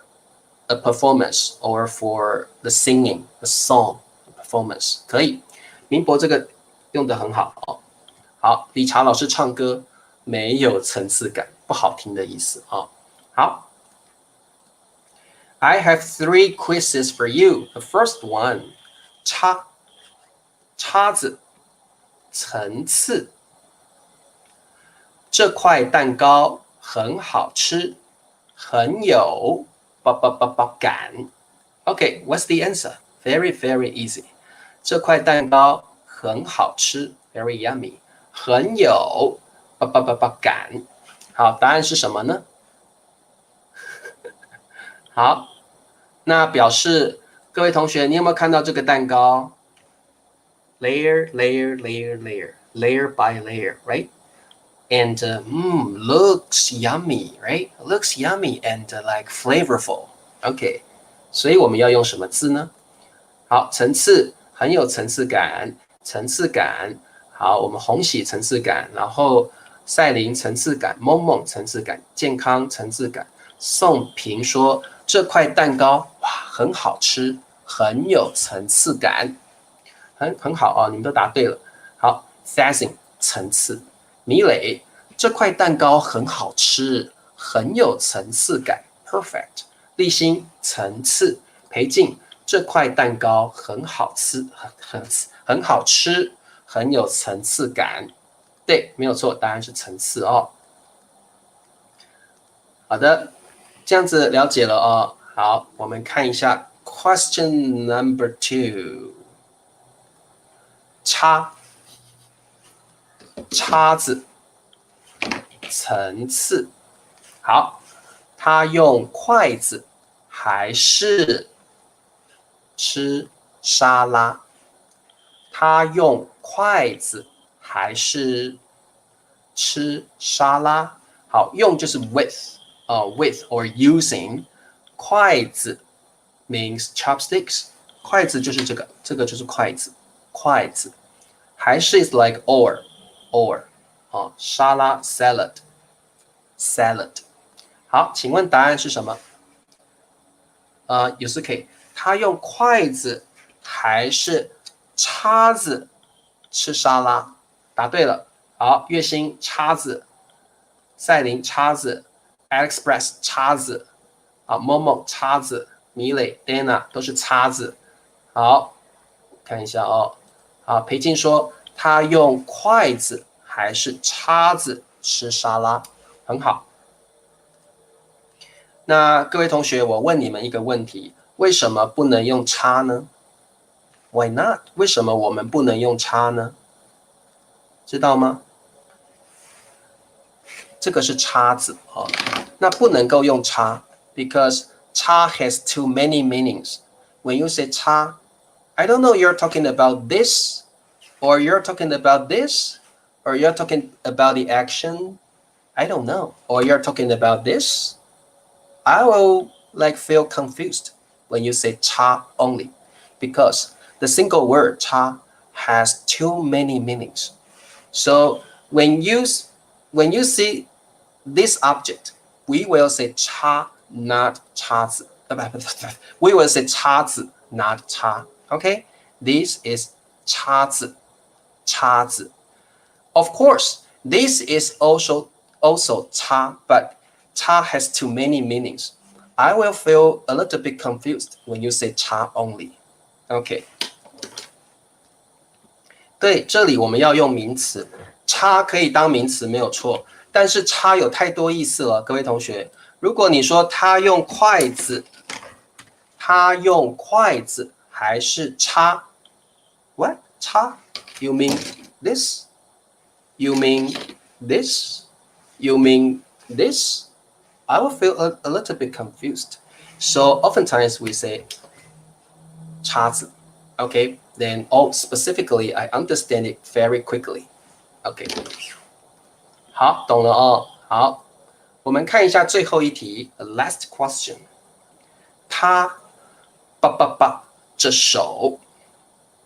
a performance or for the singing, the song performance 可以。明博这个用得很好哦。好，理查老师唱歌没有层次感，不好听的意思啊。好 ，I have 3 quizzes for you. The first one， 叉子，层次。这块蛋糕很好吃，很有感。Okay, what's the answer? Very, very easy. 这块蛋糕很好吃 ，very yummy， 很有感。好，答案是什么呢？好，那表示各位同学，你有没有看到这个蛋糕 ？Layer, layer, layer, layer, layer by layer, right? And looks yummy, right? Looks yummy and like flavorful. Okay, 所以我们要用什么字呢？好，层次很有层次感，层次感。好，我们红喜层次感，然后赛琳层次感，梦梦层次感，健康层次感。宋平说这块蛋糕哇很好吃，很有层次感，很好啊，你们都答对了。好 ，Sassin 层次。米磊，这块蛋糕很好吃，很有层次感 ，perfect。立新层次，裴静，这块蛋糕很好吃，很好吃，很有层次感。对，没有错，答案是层次哦。好的，这样子了解了哦。好，我们看一下 question number 2， 叉子，层次。好，他用筷子还是吃沙拉？他用筷子还是吃沙拉？好，用就是 with with or using。筷子 means chopsticks， 筷子就是这个就是筷子，筷子。还是 is like or 沙拉 salad。好，请问答案是什么？有是可以，他用筷子还是叉子吃沙拉？答对了。好，月星叉子，赛琳叉子 ，AliExpress 叉子，Momo 叉子米磊、Dana 都是叉子。好，看一下哦。好，裴静说他用筷子还是叉子吃沙拉，很好。那各位同学，我问你们一个问题：为什么不能用叉呢 ？Why not？ 为什么我们不能用叉呢？知道吗？这个是叉子哦，那不能够用叉 because 叉 has too many meanings. When you say 叉 I don't know you're talking about this or you're talking about this or you're talking about the action. I don't know. Or you're talking about this. I will like feel confused when you say 叉 only because the single word 叉 has too many meanings. So when you see this object, we will say 叉 not 叉子。We will say 叉子 not 叉。Okay, this is 叉子，叉子。Of course, this is also 叉 but 叉 has too many meanings. I will feel a little bit confused when you say 叉 only. Okay. 对，这里我们要用名词，叉可以当名词没有错，但是叉有太多意思了，各位同学。如果你说他用筷子，他用筷子还是叉 ？What 叉 ？You mean this? You mean this? You mean this? I will feel a little bit confused. So oftentimes we say 叉子 Okay, then specifically I understand it very quickly. Okay. 好，懂了哦。好，我们看一下最后一题 ，the last question。他叭着手，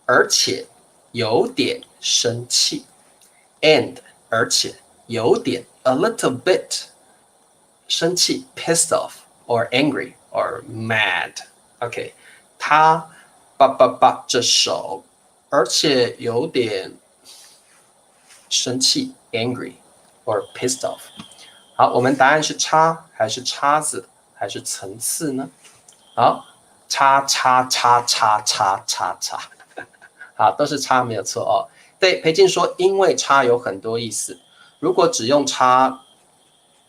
而且有点生气 ，and 而且有点 a little bit 生气 ，pissed off or angry or mad。OK， 他叭着手，而且有点生气 angry or pissed off。好，我们答案是叉还是叉子还是层次呢？好，叉，好，都是叉没有错哦。对，裴静说，因为叉有很多意思，如果只用叉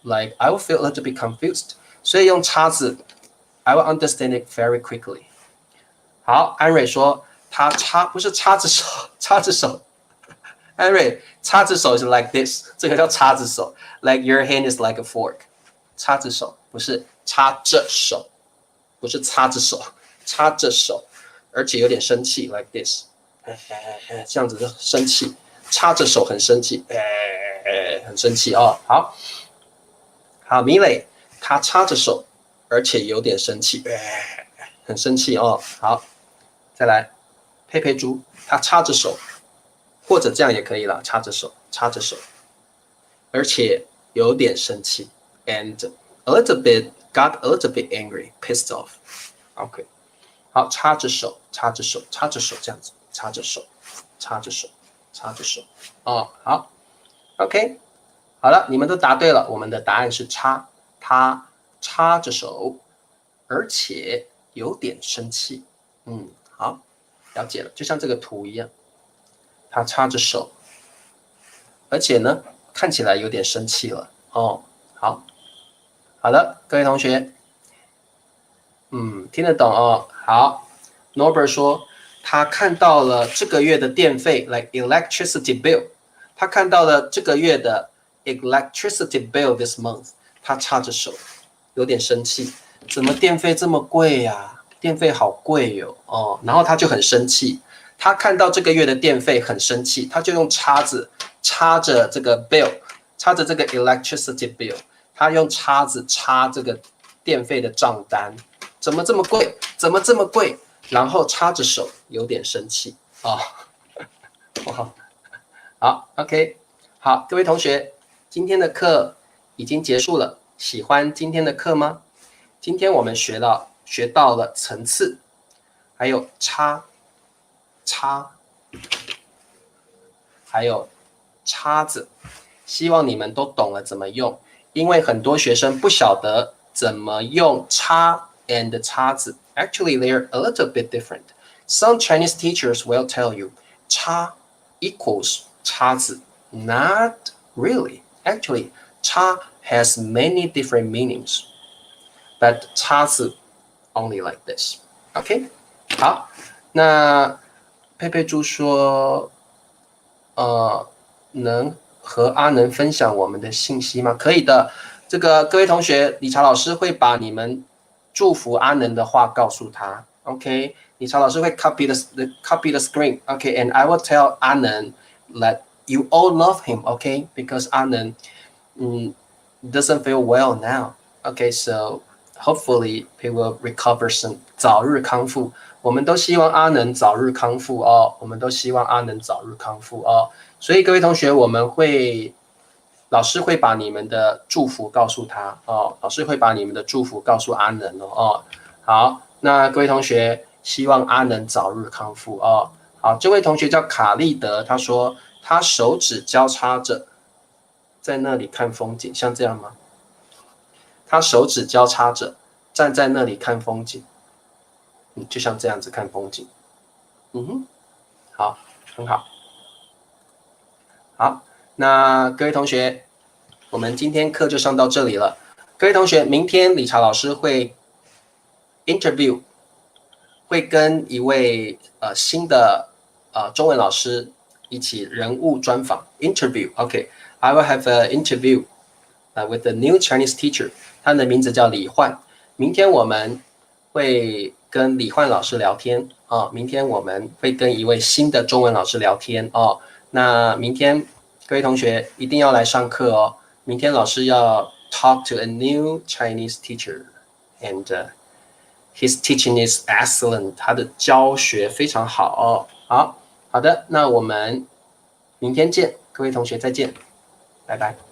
，like I will feel a little bit confused， 所以用叉子 ，I will understand it very quickly。好，安蕊说他不是叉子手，叉子手。安蕊，叉子手是 like this， 这个叫叉子手 ，like your hand is like a fork。叉子手不是叉着手，不是叉着手，叉着手，而且有点生气 like this， 这样子的生气，叉着手很生气，很生气哦。好，米磊，他叉着手，而且有点生气，很生气哦。好。再来，佩佩猪，他插着手，或者这样也可以了，插着手，而且有点生气 ，and got a little bit angry, pissed off. OK， 好，插着手这样子，插着手，哦，好 ，OK， 好了，你们都答对了，我们的答案是叉，他插着手，而且有点生气，好，了解了，就像这个图一样，他插着手，而且呢，看起来有点生气了哦。好的，各位同学，听得懂哦。好 ，Norbert 说他看到了这个月的电费 ，like electricity bill， 他看到了这个月的 electricity bill this month， 他插着手，有点生气，怎么电费这么贵呀？电费好贵哟，然后他就很生气，他看到这个月的电费很生气，他就用叉子插着这个 bill， 插着这个 electricity bill， 他用叉子插这个电费的账单，怎么这么贵？然后插着手，有点生气哦。好 ，OK， 好，各位同学，今天的课已经结束了，喜欢今天的课吗？今天我们学到了层次，还有叉，还有叉子，希望你们都懂了怎么用，因为很多学生不晓得怎么用叉 and 叉字 actually they're a little bit different. Some Chinese teachers will tell you 叉 equals 叉字 Not really. Actually, 叉 has many different meanings, but 叉字 only like this. OK? 好，那佩佩猪说，能和阿能分享我们的信息吗？可以的。这个各位同学，理查老师会把你们祝福阿能的话告诉他。OK， 理查老师会 copy the screen. OK, and I will tell 阿能 that you all love him. OK, because 阿能doesn't feel well now. OK, so hopefully he will recover soon. 早日康复。我们都希望阿能早日康复哦。我们都希望阿能早日康复哦。所以各位同学，老师会把你们的祝福告诉他哦。老师会把你们的祝福告诉阿能哦。好，那各位同学，希望阿能早日康复哦。好，这位同学叫卡利德，他说他手指交叉着，在那里看风景，像这样吗？他手指交叉着，站在那里看风景，就像这样子看风景。好，很好。好，那各位同学，我们今天课就上到这里了。各位同学，明天理查老师会 interview， 会跟一位新的中文老师一起人物专访 interview。OK, I will have an interview with a new Chinese teacher. 他的名字叫李焕。明天我们会跟李焕老师聊天哦。明天我们会跟一位新的中文老师聊天哦。那明天各位同学一定要来上课哦。明天老师要 talk to a new Chinese teacher, and his teaching is excellent. 他的教学非常好哦。好的，那我们明天见，各位同学再见，拜拜。